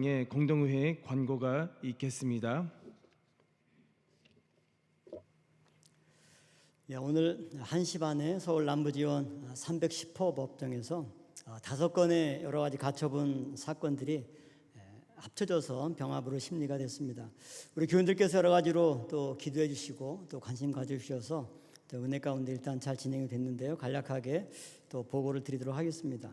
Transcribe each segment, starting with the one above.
의 공동회의 권고가 있겠습니다. 오늘 1시 반에 서울 남부지원 310호 법정에서 5건의 여러 가지 가처분 사건들이 합쳐져서 병합으로 심리가 됐습니다. 우리 교인들께서 여러 가지로 또 기도해 주시고 또 관심 가져주셔서 은혜 가운데 일단 잘 진행이 됐는데요. 간략하게 또 보고를 드리도록 하겠습니다.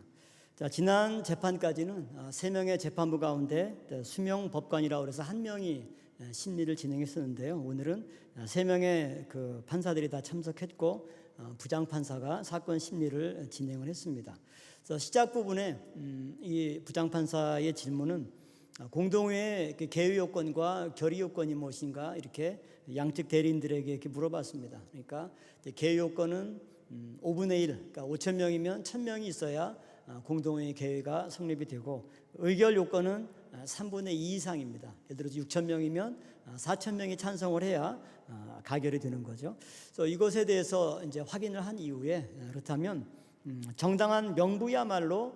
자, 지난 재판까지는 3명의 재판부 가운데 수명 법관이라고 해서 1명이 심리를 진행했었는데요. 오늘은 3명의 그 판사들이 다 참석했고 부장판사가 사건 심리를 진행을 했습니다. 그래서 시작 부분에 이 부장판사의 질문은 공동회의 개의 요건과 결의 요건이 무엇인가 이렇게 양측 대리인들에게 이렇게 물어봤습니다. 그러니까 개의 요건은 5분의 1, 그러니까 5천 명이면 1,000명이 있어야 공동회의 개회가 성립이 되고, 의결 요건은 3분의 2 이상입니다. 예를 들어서 6천 명이면 4천 명이 찬성을 해야 가결이 되는 거죠. 그래서 이것에 대해서 이제 확인을 한 이후에 그렇다면 정당한 명부야말로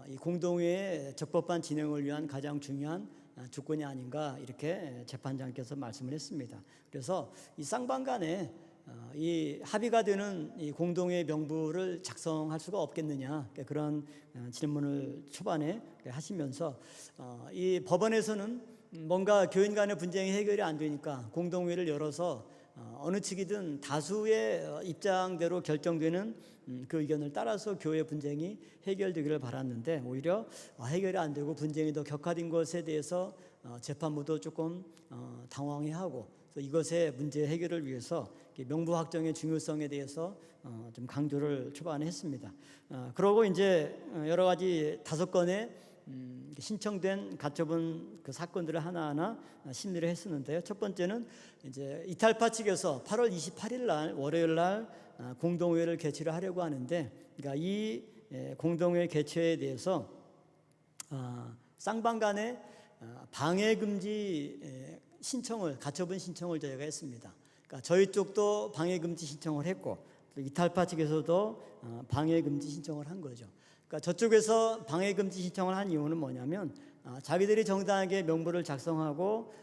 이 공동회의 적법한 진행을 위한 가장 중요한 조건이 아닌가 이렇게 재판장께서 말씀을 했습니다. 그래서 이 쌍방간에 이 합의가 되는 이 공동회의 명부를 작성할 수가 없겠느냐, 그런 질문을 초반에 하시면서 이 법원에서는 뭔가 교인 간의 분쟁이 해결이 안 되니까 공동회의를 열어서 어느 측이든 다수의 입장대로 결정되는 그 의견을 따라서 교회 분쟁이 해결되기를 바랐는데, 오히려 해결이 안 되고 분쟁이 더 격화된 것에 대해서 재판부도 조금 당황해하고, 이것의 문제 해결을 위해서 명부 확정의 중요성에 대해서 좀 강조를 초반에 했습니다. 그러고 이제 여러 가지 5건의 신청된 가처분 그 사건들을 하나하나 심리를 했었는데요. 첫 번째는 이제 이탈파 측에서 8월 28일 날 월요일 날 공동회의를 개최를 하려고 하는데, 그러니까 이 공동회의 개최에 대해서 쌍방간의 방해 금지 신청을, 가처분 신청을 저희가 했습니다. 그러니까 저희 쪽도 방해 금지 신청을 했고, 또 이탈파 측에서도 방해 금지 신청을 한 거죠. 그러니까 저쪽에서 방해 금지 신청을 한 이유는 뭐냐면 자기들이 정당하게 명부를 작성하고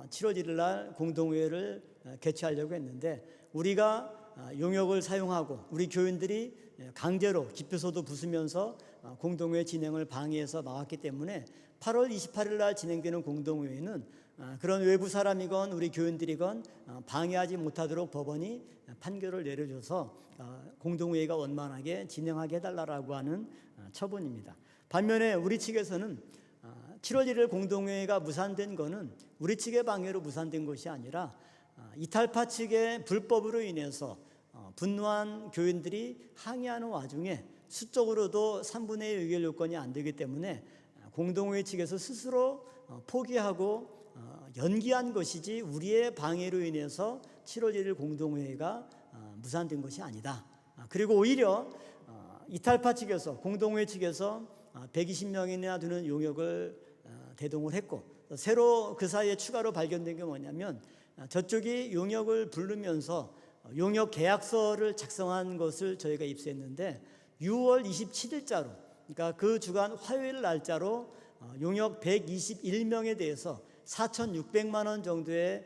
7월 1일 날 공동회의를 개최하려고 했는데, 우리가 용역을 사용하고 우리 교인들이 강제로 기표소도 부수면서 공동회의 진행을 방해해서 막았기 때문에 8월 28일 날 진행되는 공동회의는 그런 외부 사람이건 우리 교인들이건 방해하지 못하도록 법원이 판결을 내려줘서 공동회의가 원만하게 진행하게 해달라고 하는 처분입니다. 반면에 우리 측에서는 7월 1일 공동회의가 무산된 것은 우리 측의 방해로 무산된 것이 아니라 이탈파 측의 불법으로 인해서 분노한 교인들이 항의하는 와중에 수적으로도 3분의 1 의결 요건이 안 되기 때문에 공동회의 측에서 스스로 포기하고 연기한 것이지, 우리의 방해로 인해서 7월 1일 공동회의가 무산된 것이 아니다. 그리고 오히려 이탈파 측에서, 공동회의 측에서 120명이나 되는 용역을 대동을 했고, 새로 그 사이에 추가로 발견된 게 뭐냐면 저쪽이 용역을 부르면서 용역 계약서를 작성한 것을 저희가 입수했는데 6월 27일자로, 그러니까 그 주간 화요일 날짜로 용역 121명에 대해서 4,600만 원 정도의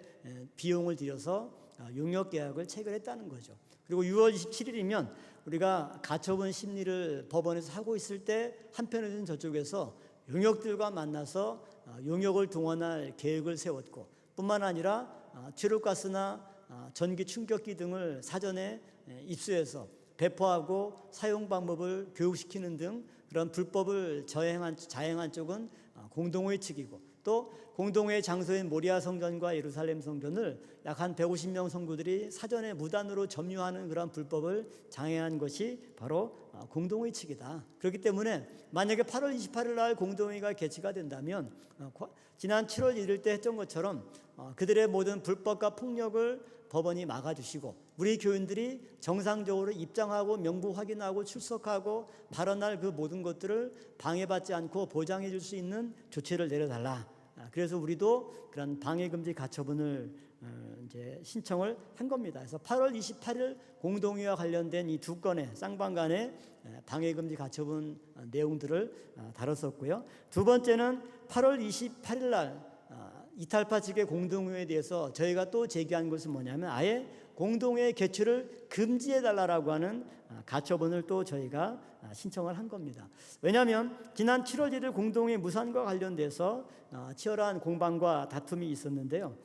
비용을 들여서 용역 계약을 체결했다는 거죠. 그리고 6월 27일이면 우리가 가처분 심리를 법원에서 하고 있을 때 한편에서는 저쪽에서 용역들과 만나서 용역을 동원할 계획을 세웠고, 뿐만 아니라 최루가스나 전기 충격기 등을 사전에 입수해서 배포하고 사용 방법을 교육시키는 등 그런 불법을 자행한 쪽은 공동회의 측이고, 또 공동회의 장소인 모리아 성전과 예루살렘 성전을 약 한 150명 성도들이 사전에 무단으로 점유하는 그런 불법을 장애한 것이 바로 공동회의 측이다. 그렇기 때문에 만약에 8월 28일 날 공동회의가 개최가 된다면 지난 7월 1일 때 했던 것처럼 그들의 모든 불법과 폭력을 법원이 막아주시고, 우리 교인들이 정상적으로 입장하고 명부 확인하고 출석하고 발언할 그 모든 것들을 방해받지 않고 보장해 줄 수 있는 조치를 내려달라. 그래서 우리도 그런 방해금지 가처분을 이제 신청을 한 겁니다. 그래서 8월 28일 공동회와 관련된 이 두 건의 쌍방간의 방해금지 가처분 내용들을 다뤘었고요. 두 번째는 8월 28일 날 이탈파 측의 공동회에 대해서 저희가 또 제기한 것은 뭐냐면 아예 공동회 개최를 금지해달라고 하는 가처분을 또 저희가 신청을 한 겁니다. 왜냐하면 지난 7월 1일 공동회 무산과 관련돼서 치열한 공방과 다툼이 있었는데요.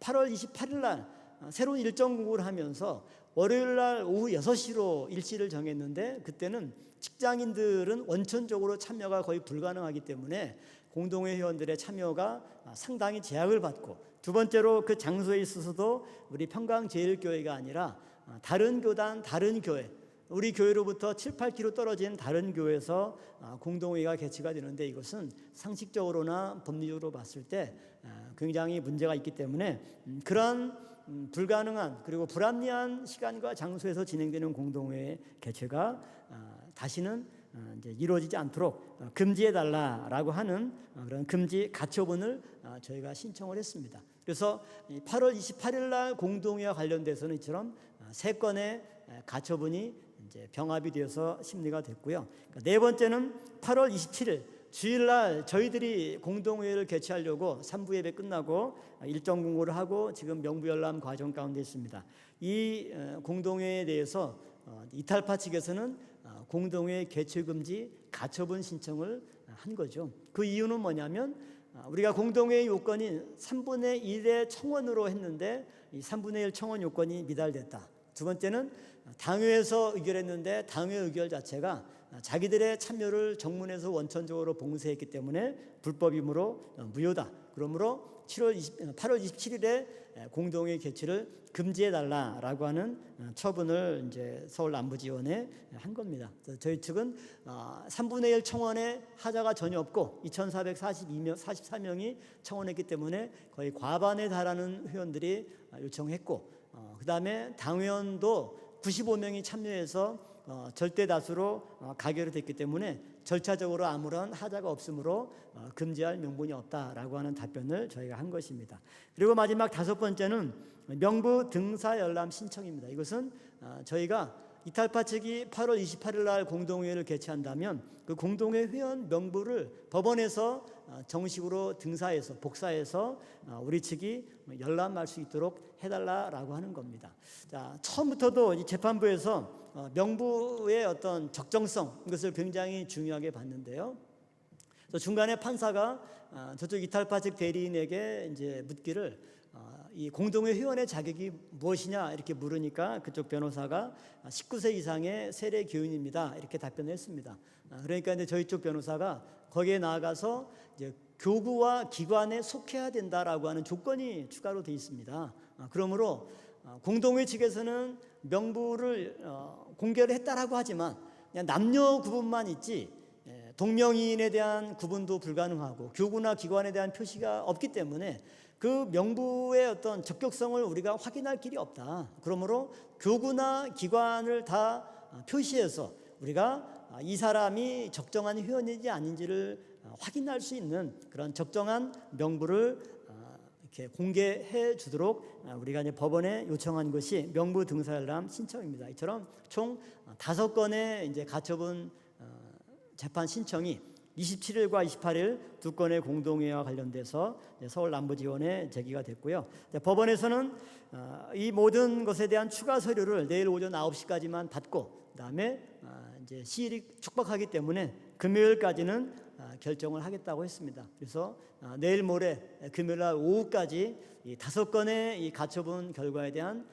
8월 28일 날 새로운 일정 공고를 하면서 월요일 날 오후 6시로 일시를 정했는데 그때는 직장인들은 원천적으로 참여가 거의 불가능하기 때문에 공동회 회원들의 참여가 상당히 제약을 받고, 두 번째로 그 장소에 있어서도 우리 평강제일교회가 아니라 다른 교단, 다른 교회, 우리 교회로부터 7, 8km 떨어진 다른 교회에서 공동회가 개최가 되는데 이것은 상식적으로나 법리적으로 봤을 때 굉장히 문제가 있기 때문에 그런 불가능한 그리고 불합리한 시간과 장소에서 진행되는 공동회 개최가 다시는 이제 이루어지지 않도록 금지해달라라고 하는 그런 금지 가처분을 저희가 신청을 했습니다. 그래서 8월 28일 날 공동회와 관련돼서는 이처럼 세 건의 가처분이 이제 병합이 되어서 심리가 됐고요. 네 번째는 8월 27일 주일날 저희들이 공동회를 개최하려고 3부 예배 끝나고 일정 공고를 하고 지금 명부열람 과정 가운데 있습니다. 이 공동회에 대해서 이탈파 측에서는 공동회 개최 금지 가처분 신청을 한 거죠. 그 이유는 뭐냐면 우리가 공동회의 요건이 3분의 1의 청원으로 했는데 이 3분의 1 청원 요건이 미달됐다. 두 번째는 당회에서 의결했는데 당회 의결 자체가 자기들의 참여를 정문에서 원천적으로 봉쇄했기 때문에 불법이므로 무효다. 그러므로 8월 27일에 공동회 개최를 금지해달라라고 하는 처분을 이제 서울 남부지원에 한 겁니다. 저희 측은 3분의 1 청원에 하자가 전혀 없고 2,444명이 청원했기 때문에 거의 과반에 달하는 회원들이 요청했고, 그 다음에 당회원도 95명이 참여해서 절대 다수로 가결이 됐기 때문에 절차적으로 아무런 하자가 없으므로 금지할 명분이 없다라고 하는 답변을 저희가 한 것입니다. 그리고 마지막 다섯 번째는 명부 등사 열람 신청입니다. 이것은 저희가 이탈파 측이 8월 28일 날 공동회의를 개최한다면 그 공동회 회원 명부를 법원에서 정식으로 등사해서 복사해서 우리 측이 열람할 수 있도록 해달라라고 하는 겁니다. 자, 처음부터도 이 재판부에서 명부의 어떤 적정성, 이것을 굉장히 중요하게 봤는데요. 중간에 판사가 저쪽 이탈파 측 대리인에게 이제 묻기를 이 공동회 회원의 자격이 무엇이냐 이렇게 물으니까 그쪽 변호사가 19세 이상의 세례 교인입니다 이렇게 답변을 했습니다. 그러니까 이제 저희 쪽 변호사가 거기에 나아가서 이제 교구와 기관에 속해야 된다라고 하는 조건이 추가로 되어 있습니다. 그러므로 공동회 측에서는 명부를 공개를 했다라고 하지만 그냥 남녀 구분만 있지 동명이인에 대한 구분도 불가능하고 교구나 기관에 대한 표시가 없기 때문에 그 명부의 어떤 적격성을 우리가 확인할 길이 없다. 그러므로 교구나 기관을 다 표시해서 우리가 이 사람이 적정한 회원인지 아닌지를 확인할 수 있는 그런 적정한 명부를 이렇게 공개해 주도록 우리가 이제 법원에 요청한 것이 명부 등사열람 신청입니다. 이처럼 총 5건의 이제 가처분 재판 신청이 27일과 28일 두 건의 공동회와 관련돼서 서울 남부지원에 제기가 됐고요. 법원에서는 이 모든 것에 대한 추가 서류를 내일 오전 9시까지만 받고 그다음에 이제 시일이 촉박하기 때문에 금요일까지는 결정을 하겠다고 했습니다. 그래서 내일 모레 금요일 날 오후까지 이 5건의 이 가처분 결과에 대한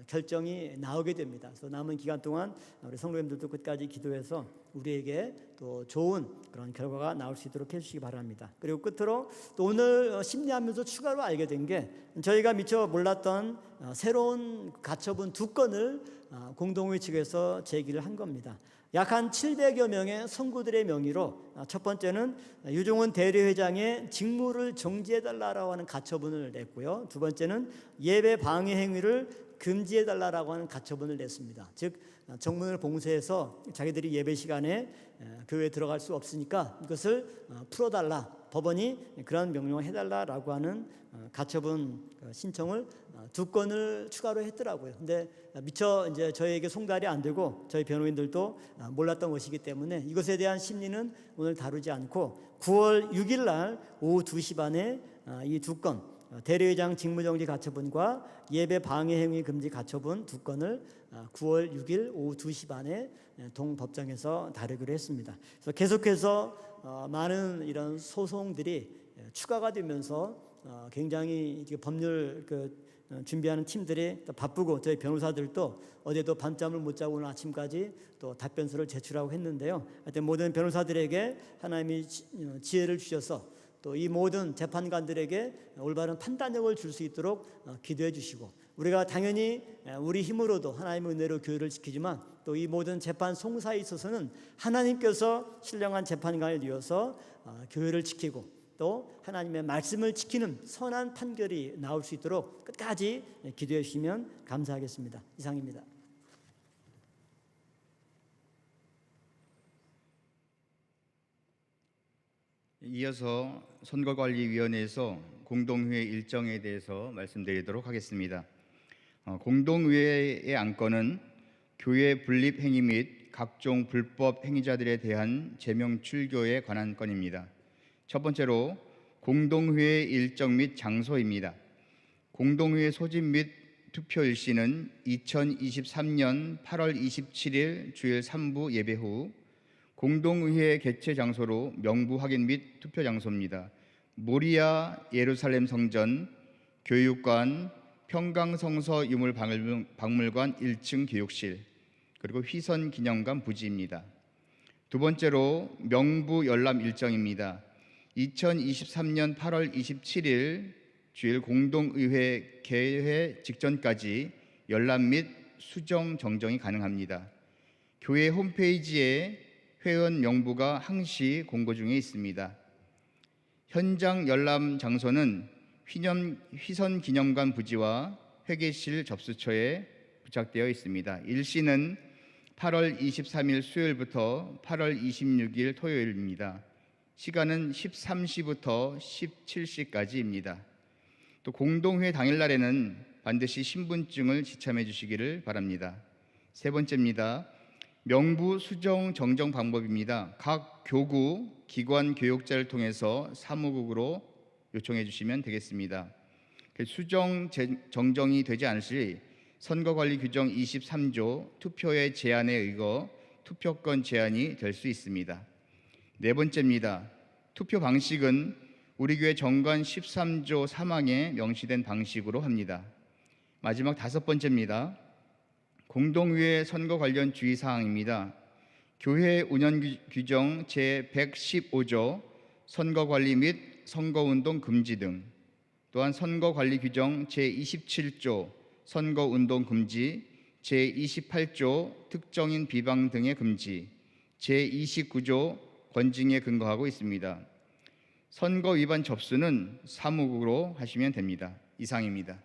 결정이 나오게 됩니다. 그래서 남은 기간 동안 우리 성도님들도 끝까지 기도해서 우리에게 또 좋은 그런 결과가 나올 수 있도록 해주시기 바랍니다. 그리고 끝으로 또 오늘 심리하면서 추가로 알게 된 게 저희가 미처 몰랐던 새로운 가처분 2건을 공동회 측에서 제기를 한 겁니다. 약 한 700여 명의 성구들의 명의로 첫 번째는 유종훈 대리회장의 직무를 정지해달라고 하는 가처분을 냈고요. 두 번째는 예배 방해 행위를 금지해달라고 하는 가처분을 냈습니다. 즉 정문을 봉쇄해서 자기들이 예배 시간에 교회에 들어갈 수 없으니까 이것을 풀어달라, 법원이 그런 명령을 해달라라고 하는 가처분 신청을 2건을 추가로 했더라고요. 근데 미처 이제 저희에게 송달이 안 되고 저희 변호인들도 몰랐던 것이기 때문에 이것에 대한 심리는 오늘 다루지 않고 9월 6일 날 오후 2시 반에 이 2건 대리회장 직무정지 가처분과 예배 방해 행위 금지 가처분 2건을 9월 6일 오후 2시 반에 동법정에서 다루기로 했습니다. 그래서 계속해서 많은 이런 소송들이 추가가 되면서 굉장히 법률 준비하는 팀들이 바쁘고 저희 변호사들도 어제도 밤잠을 못 자고 오늘 아침까지 또 답변서를 제출하고 했는데요. 하여튼 모든 변호사들에게 하나님이 지혜를 주셔서 또 이 모든 재판관들에게 올바른 판단력을 줄 수 있도록 기도해 주시고, 우리가 당연히 우리 힘으로도 하나님의 은혜로 교회를 지키지만 또 이 모든 재판 송사에 있어서는 하나님께서 신령한 재판관을 이어서 교회를 지키고 또 하나님의 말씀을 지키는 선한 판결이 나올 수 있도록 끝까지 기도해 주시면 감사하겠습니다. 이상입니다. 이어서 선거관리위원회에서 공동회의 일정에 대해서 말씀드리도록 하겠습니다. 공동회의의 안건은 교회 분립 행위 및 각종 불법 행위자들에 대한 제명 출교에 관한 건입니다. 첫 번째로 공동회의 일정 및 장소입니다. 공동회의 소집 및 투표 일시는 2023년 8월 27일 주일 3부 예배 후 공동의회 개최 장소로 명부 확인 및 투표 장소입니다. 모리아 예루살렘 성전, 교육관, 평강성서 유물박물관 1층 교육실, 그리고 휘선기념관 부지입니다. 두 번째로 명부 열람 일정입니다. 2023년 8월 27일 주일 공동의회 개회 직전까지 열람 및 수정 정정이 가능합니다. 교회 홈페이지에 회원 명부가 항시 공고 중에 있습니다. 현장 열람 장소는 휘선기념관 부지와 회계실 접수처에 부착되어 있습니다. 일시는 8월 23일 수요일부터 8월 26일 토요일입니다. 시간은 13시부터 17시까지입니다. 또 공동회 당일날에는 반드시 신분증을 지참해 주시기를 바랍니다. 세 번째입니다. 명부 수정 정정 방법입니다. 각 교구, 기관 교육자를 통해서 사무국으로 요청해 주시면 되겠습니다. 수정 정정이 되지 않을 시 선거관리 규정 23조 투표의 제한에 의거 투표권 제한이 될 수 있습니다. 네 번째입니다. 투표 방식은 우리 교회 정관 13조 3항에 명시된 방식으로 합니다. 마지막 다섯 번째입니다. 공동의회 선거 관련 주의사항입니다. 교회 운영 규정 제115조 선거관리 및 선거운동 금지 등, 또한 선거관리 규정 제27조 선거운동 금지, 제28조 특정인 비방 등의 금지, 제29조 권징에 근거하고 있습니다. 선거 위반 접수는 사무국으로 하시면 됩니다. 이상입니다.